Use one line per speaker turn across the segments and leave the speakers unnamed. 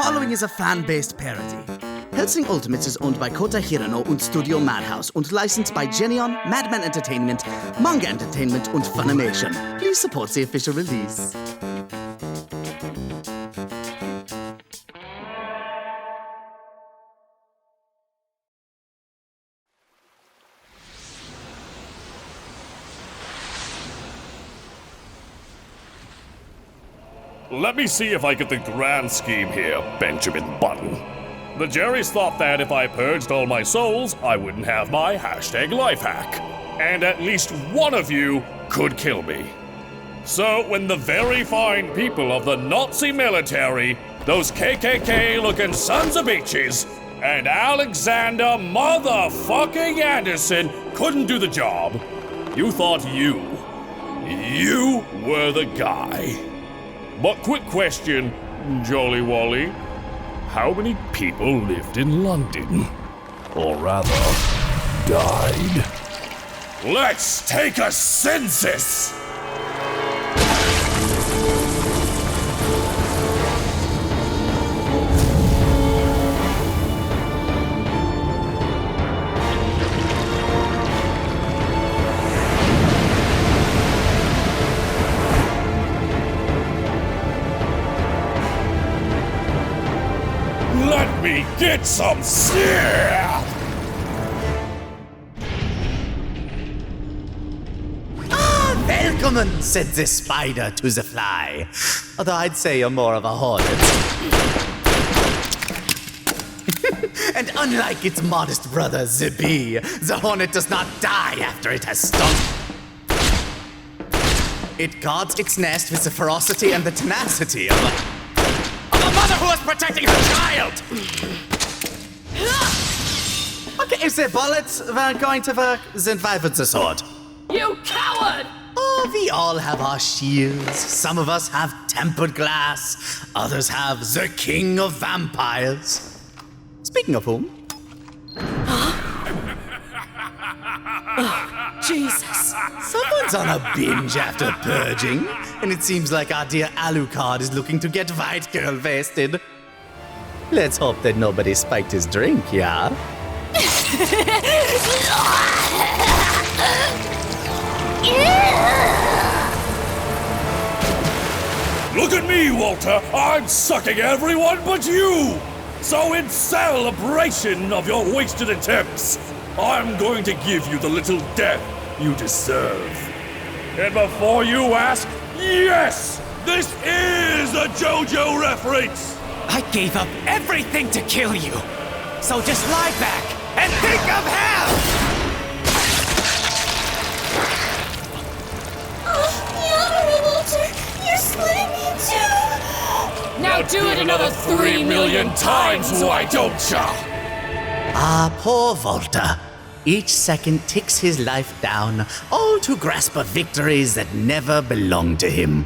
following is a fan-based parody. Hellsing Ultimates is owned by Kota Hirano und Studio Madhouse und licensed by Genion, Madman Entertainment, Manga Entertainment und Funimation. Please support the official release.
Let me see if I get the grand scheme here, Benjamin Button. The Jerrys thought that if I purged all my souls, I wouldn't have my #lifehack. And at least one of you could kill me. So when the very fine people of the Nazi military, those KKK-looking sons of bitches, and Alexander motherfucking Anderson couldn't do the job, you thought you were the guy. But quick question, Jolly Wally. How many people lived in London? Or rather, died? Let's take a census! Let me get some snap!
Welcome, said the spider to the fly. Although I'd say you're more of a hornet. And unlike its modest brother, the bee, the hornet does not die after it has stung. It guards its nest with the ferocity and the tenacity of a mother who is protecting her child! Okay, if the bullets were going to work, then why would the sword?
You coward!
Oh, we all have our shields. Some of us have tempered glass. Others have the king of vampires. Speaking of whom?
Jesus.
Someone's on a binge after purging, and it seems like our dear Alucard is looking to get white girl wasted. Let's hope that nobody spiked his drink, yeah?
Look at me, Walter! I'm sucking everyone but you! So in celebration of your wasted attempts, I'm going to give you the little death you deserve. And before you ask, yes! This is a JoJo reference!
I gave up everything to kill you. So just lie back and think of hell!
Walter, you're splitting me in two.
Now do it another 3 million times,
why don't ya?
Ah, poor Volta. Each second ticks his life down, all to grasp a victories that never belonged to him.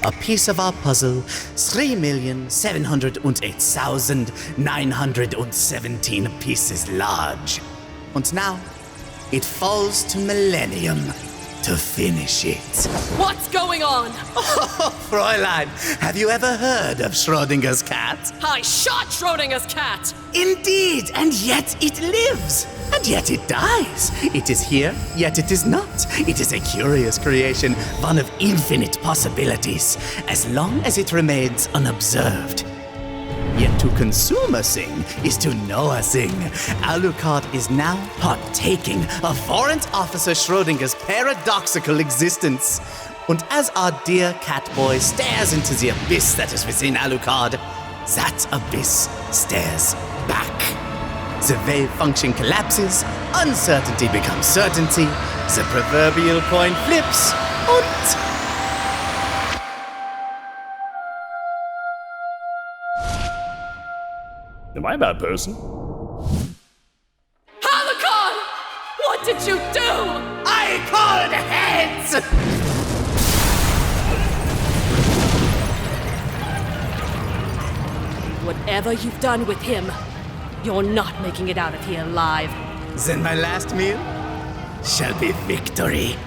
A piece of our puzzle, 3,708,917 pieces large. And now, it falls to Millennium to finish it.
What's going on?
Oh, Fräulein, have you ever heard of Schrödinger's cat?
I shot Schrodinger's cat!
Indeed, and yet it lives. And yet it dies. It is here, yet it is not. It is a curious creation, one of infinite possibilities, as long as it remains unobserved. Yet to consume a thing is to know a thing. Alucard is now partaking of Warrant Officer Schrödinger's paradoxical existence. And as our dear Catboy stares into the abyss that is within Alucard, that abyss stares back. The wave function collapses, uncertainty becomes certainty, the proverbial coin flips, and...
Am I a bad person?
Alucard! What did you do?
I called heads!
Whatever you've done with him, you're not making it out of here alive.
Then my last meal shall be victory.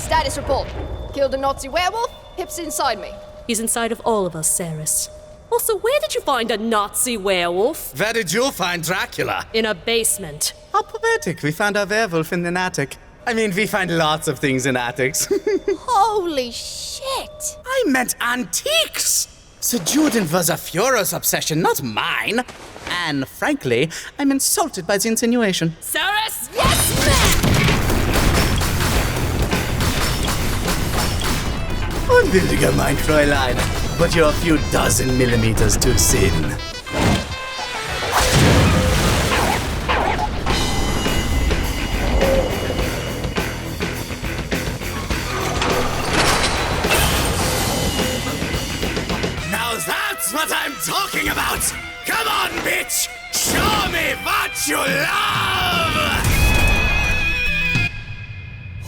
Status report. Killed a Nazi werewolf, Pip's inside me.
He's inside of all of us, Saris. Also, where did you find a Nazi werewolf?
Where did you find Dracula?
In a basement.
How poetic. We found our werewolf in an attic. I mean, we find lots of things in attics.
Holy shit!
I meant antiques! Sir Jordan was a Führer's obsession, not mine. And frankly, I'm insulted by the insinuation.
Saris?
Yes, ma'am!
Unwilliger mein Fräulein, but you're a few dozen millimeters too thin. Now that's what I'm talking about! Come on, bitch! Show me what you love!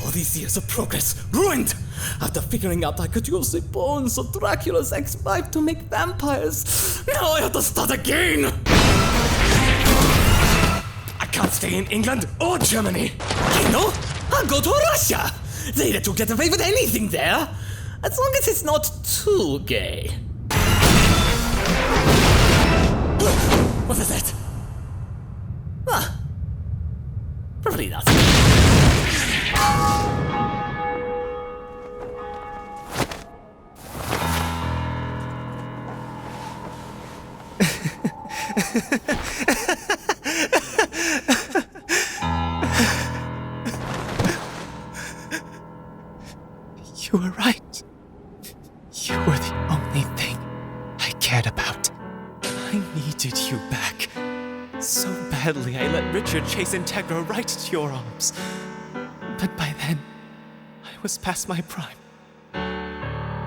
All these years of progress ruined! After figuring out I could use the bones of Dracula's ex-wife to make vampires, now I have to start again! I can't stay in England or Germany. You know, I'll go to Russia. They let you get away with anything there, as long as it's not too gay. What is that? Ah, probably not.
You were right. You were the only thing I cared about.
I needed you back. So badly I let Richard chase Integra right into your arms. But by then, I was past my prime.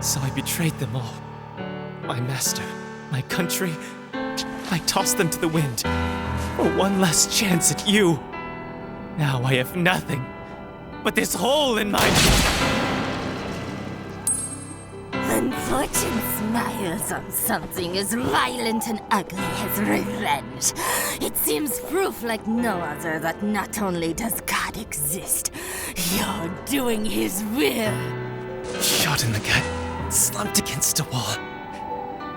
So I betrayed them all. My master, my country. I tossed them to the wind for one last chance at you. Now I have nothing but this hole in my...
When fortune smiles on something as violent and ugly as revenge, it seems proof like no other that not only does God exist, you're doing his will.
Shot in the gut, slumped against a wall,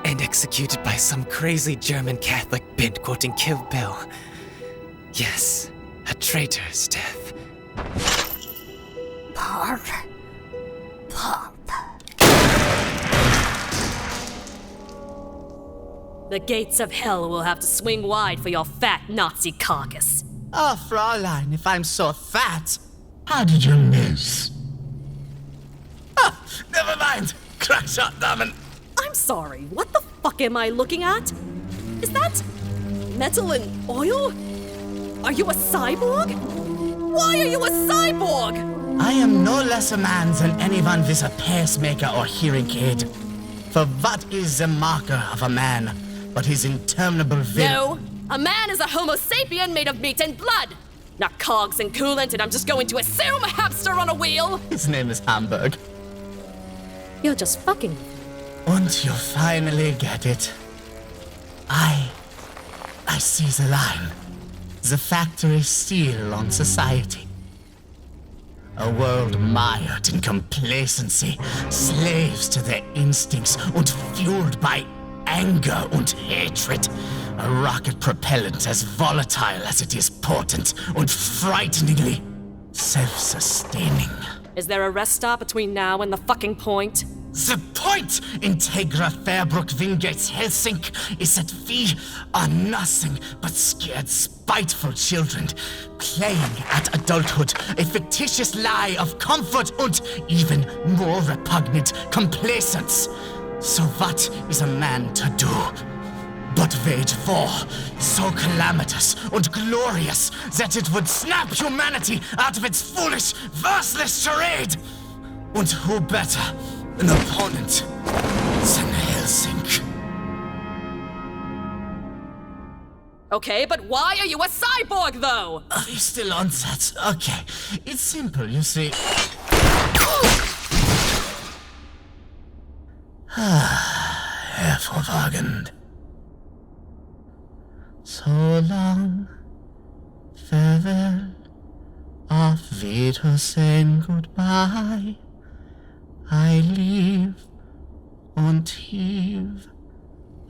and executed by some crazy German Catholic bid quoting Kill Bill. Yes, a traitor's death.
Pop.
The gates of hell will have to swing wide for your fat Nazi carcass.
Oh, Fräulein, if I'm so fat.
How did you miss?
Ah, never mind. Crack shot, Damen.
I'm sorry, what the fuck am I looking at? Is that metal and oil? Are you a cyborg? Why are you a cyborg?
I am no less a man than anyone with a pacemaker or hearing aid. For what is the marker of a man but his interminable will?
No, a man is a homo sapien made of meat and blood. Not cogs and coolant, and I'm just going to assume a hamster on a wheel.
His name is Hamburg.
You're just fucking.
And you finally get it. I see the line. The factory seal on society. A world mired in complacency, slaves to their instincts and fueled by anger and hatred. A rocket propellant as volatile as it is potent and frighteningly self-sustaining.
Is there a rest stop between now and the fucking point?
The point, Integra Fairbrook Wingates Hellsing, is that we are nothing but scared, spiteful children, playing at adulthood, a fictitious lie of comfort and even more repugnant complacence. So what is a man to do but wage war so calamitous and glorious that it would snap humanity out of its foolish, worthless charade? And who better an opponent than Hellsing?
Okay, but why are you a cyborg, though?
Are you still on that? Okay, it's simple, you see. Hervorragend. So long, farewell, auf Wiedersehen, goodbye.
I live und heave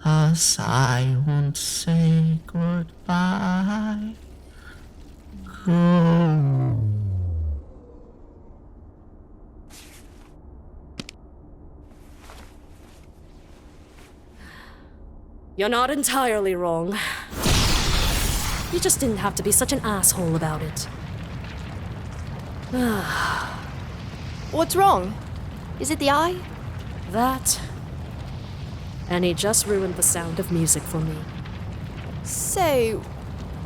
a sigh und say goodbye. Go.
You're not entirely wrong. You just didn't have to be such an asshole about it.
What's wrong? Is it the eye?
That. And he just ruined the sound of music for me.
Say,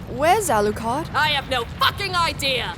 where's Alucard?
I have no fucking idea!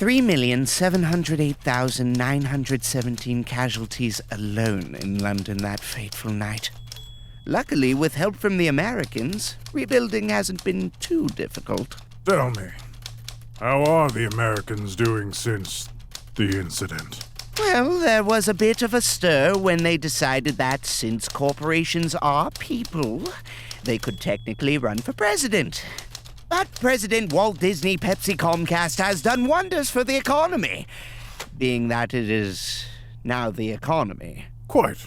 3,708,917 casualties alone in London that fateful night. Luckily, with help from the Americans, rebuilding hasn't been too difficult.
Tell me, how are the Americans doing since the incident?
Well, there was a bit of a stir when they decided that since corporations are people, they could technically run for president. But President Walt Disney Pepsi Comcast has done wonders for the economy, being that it is now the economy.
Quite.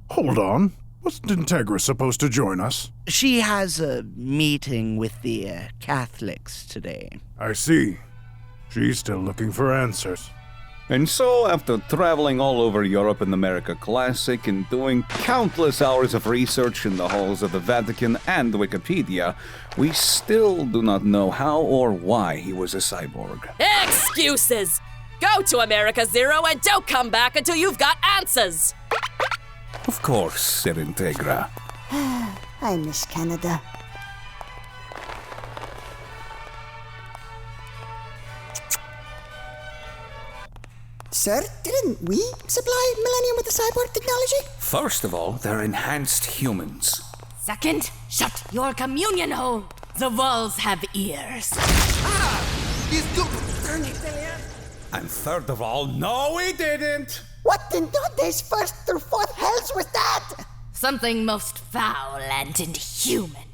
Hold on. Wasn't Integra supposed to join us?
She has a meeting with the Catholics today.
I see. She's still looking for answers.
And so, after traveling all over Europe and America Classic and doing countless hours of research in the halls of the Vatican and Wikipedia, we still do not know how or why he was a cyborg.
Excuses! Go to America Zero and don't come back until you've got answers!
Of course, Sir Integra.
I miss Canada. Sir, didn't we supply Millennium with the cyborg technology?
First of all, they're enhanced humans.
Second, shut your communion hole. The walls have ears.
And third of all, no, we didn't!
What in Dante's 1st through 4th hells was that?
Something most foul and inhuman.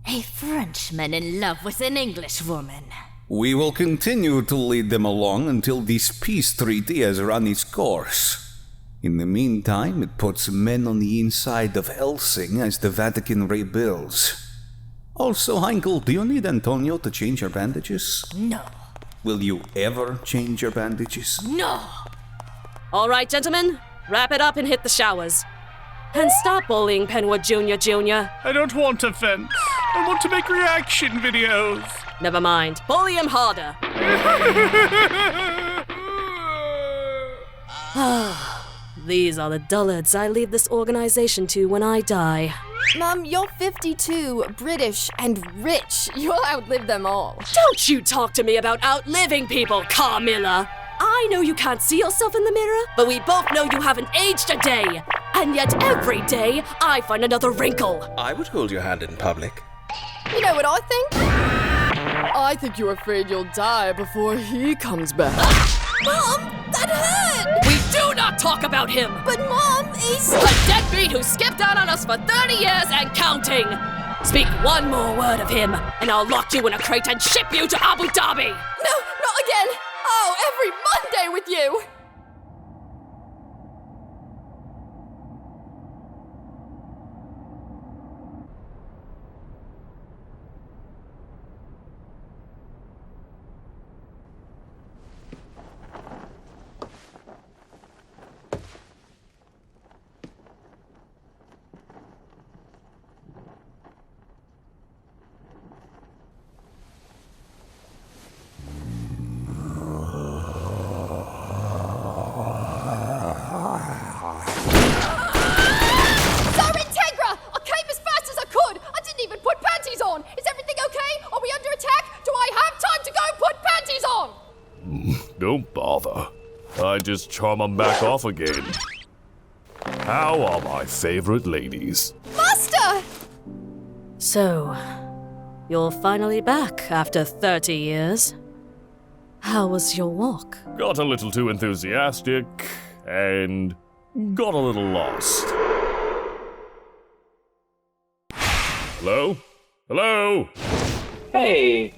A Frenchman in love with an English woman.
We will continue to lead them along until this peace treaty has run its course. In the meantime, it puts men on the inside of Hellsing as the Vatican rebuilds. Also, Heinkel, do you need Antonio to change your bandages?
No.
Will you ever change your bandages?
No!
All right, gentlemen, wrap it up and hit the showers. And stop bullying Penwood Jr.
I don't want a fence. I want to make reaction videos.
Never mind. Bully him harder. These are the dullards I leave this organization to when I die.
Mom, you're 52, British, and rich. You'll outlive them all.
Don't you talk to me about outliving people, Carmilla! I know you can't see yourself in the mirror, but we both know you haven't aged a day. And yet every day, I find another wrinkle.
I would hold your hand in public.
You know what I think? I think you're afraid you'll die before he comes back.
Mom, that hurt! We do not talk about him!
But Mom, he's
a deadbeat who skipped out on us for 30 years and counting! Speak one more word of him, and I'll lock you in a crate and ship you to Abu Dhabi!
No, not again! Oh, every Monday with you!
bother. I just charm 'em back off again. How are my favorite ladies?
Master!
So, you're finally back after 30 years. How was your walk?
Got a little too enthusiastic and got a little lost. Hello? Hello?
Hey!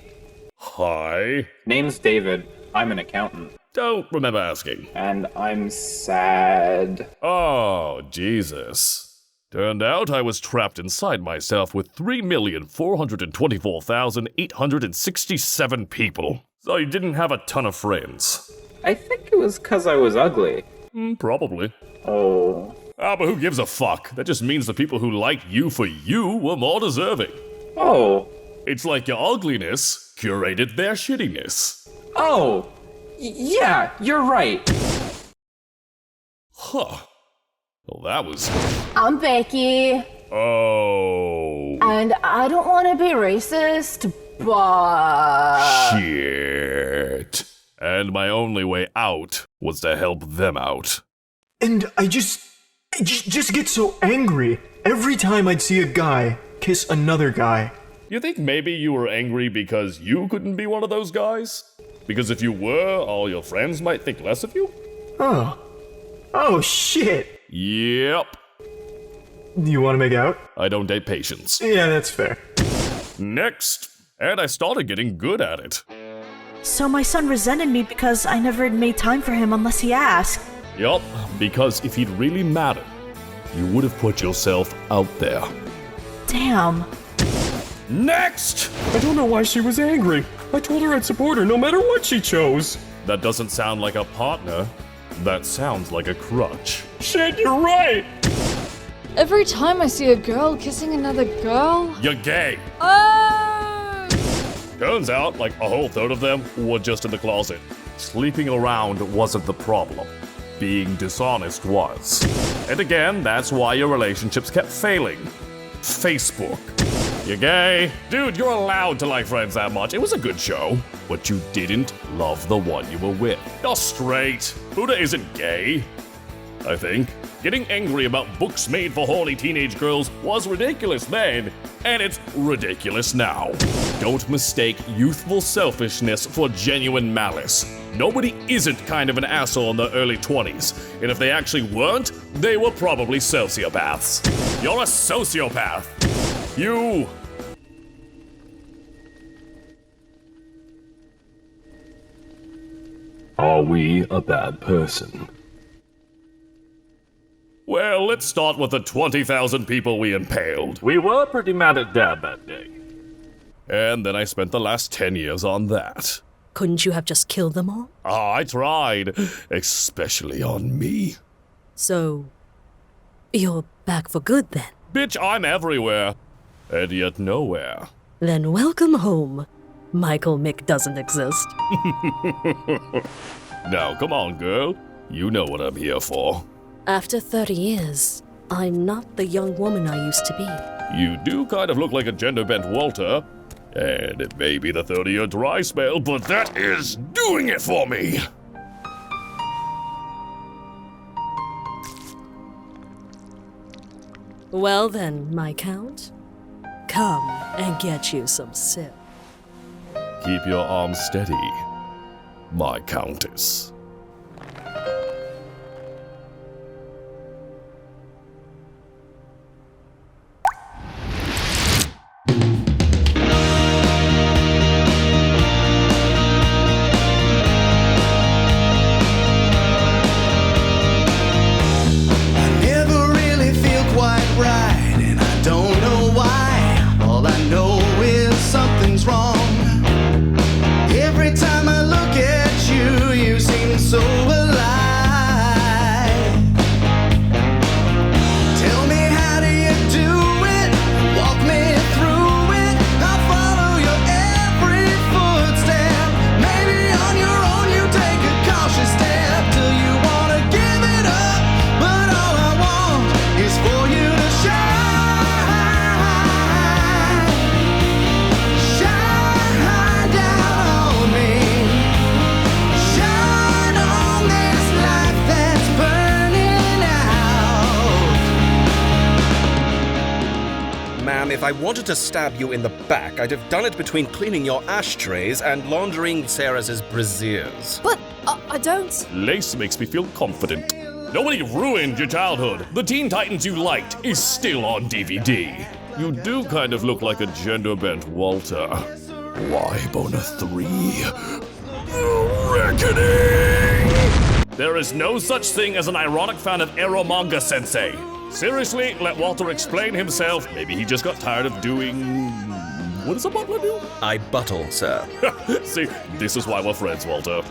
Hi.
Name's David. I'm an accountant.
Don't remember asking.
And I'm sad.
Oh, Jesus. Turned out I was trapped inside myself with 3,424,867 people. So I didn't have a ton of friends.
I think it was 'cause I was ugly.
Probably.
Oh.
Ah, but who gives a fuck? That just means the people who liked you for you were more deserving.
Oh.
It's like your ugliness curated their shittiness.
Oh. Yeah, you're right.
Huh. Well, that was...
I'm Becky.
Oh.
And I don't want to be racist, but...
Shit. And my only way out was to help them out.
And I just get so angry every time I'd see a guy kiss another guy.
You think maybe you were angry because you couldn't be one of those guys? Because if you were, all your friends might think less of you?
Oh shit.
Yep.
You want to make out?
I don't date patients.
Yeah, that's fair.
Next. And I started getting good at it.
So my son resented me because I never had made time for him unless he asked.
Yup, because if he'd really mattered, you would have put yourself out there.
Damn.
Next!
I don't know why she was angry. I told her I'd support her no matter what she chose.
That doesn't sound like a partner. That sounds like a crutch.
Shit, you're right!
Every time I see a girl kissing another girl...
You're gay!
Oh!
Turns out, like a whole third of them were just in the closet. Sleeping around wasn't the problem. Being dishonest was. And again, that's why your relationships kept failing. Facebook. You're gay? Dude, you're allowed to like Friends that much. It was a good show. But you didn't love the one you were with. You're straight. Buddha isn't gay. I think. Getting angry about books made for horny teenage girls was ridiculous then, and it's ridiculous now. Don't mistake youthful selfishness for genuine malice. Nobody isn't kind of an asshole in their early 20s, and if they actually weren't, they were probably sociopaths. You're a sociopath. You...
Are we a bad person?
Well, let's start with the 20,000 people we impaled.
We were pretty mad at Dad that day.
And then I spent the last 10 years on that.
Couldn't you have just killed them all?
I tried, especially on me.
So, you're back for good then?
Bitch, I'm everywhere, and yet nowhere.
Then welcome home. Michael Mick doesn't exist.
Now, come on, girl. You know what I'm here for.
After 30 years, I'm not the young woman I used to be.
You do kind of look like a gender-bent Walter. And it may be the 30-year dry spell, but that is doing it for me!
Well then, my count. Come and get you some sip.
Keep your arms steady, my countess.
Something's wrong. Every time I look at you, you seem
if I wanted to stab you in the back, I'd have done it between cleaning your ashtrays and laundering Sarah's brassieres.
But I don't.
Lace makes me feel confident. Nobody ruined your childhood. The Teen Titans you liked is still on DVD. You do kind of look like a gender-bent Walter. Why, Bona 3? Reckoning! There is no such thing as an ironic fan of Ero manga, Sensei. Seriously, let Walter explain himself. Maybe he just got tired of doing... What does a butler do?
I buttle, sir.
See, this is why we're friends, Walter.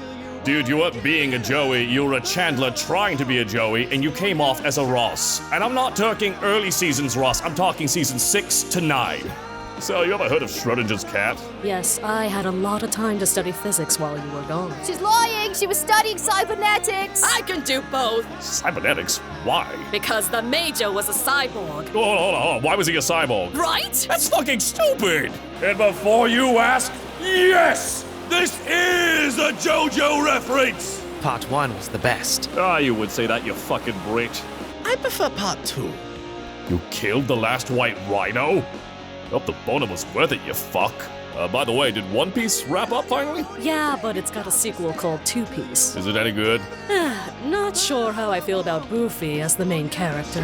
Dude, you weren't being a Joey, you were a Chandler trying to be a Joey, and you came off as a Ross. And I'm not talking early seasons Ross, I'm talking seasons 6 to 9. So, you ever heard of Schrodinger's cat?
Yes, I had a lot of time to study physics while you were gone.
She's lying! She was studying cybernetics!
I can do both!
Cybernetics? Why?
Because the Major was a cyborg.
Hold on. Why was he a cyborg?
Right?
That's fucking stupid! And before you ask, yes! This is a JoJo reference!
Part 1 was the best.
You would say that, you fucking Brit.
I prefer part 2.
You killed the last white rhino? Hope the boner was worth it, you fuck. By the way, did One Piece wrap up finally?
Yeah, but it's got a sequel called Two Piece.
Is it any good?
Not sure how I feel about Goofy as the main character.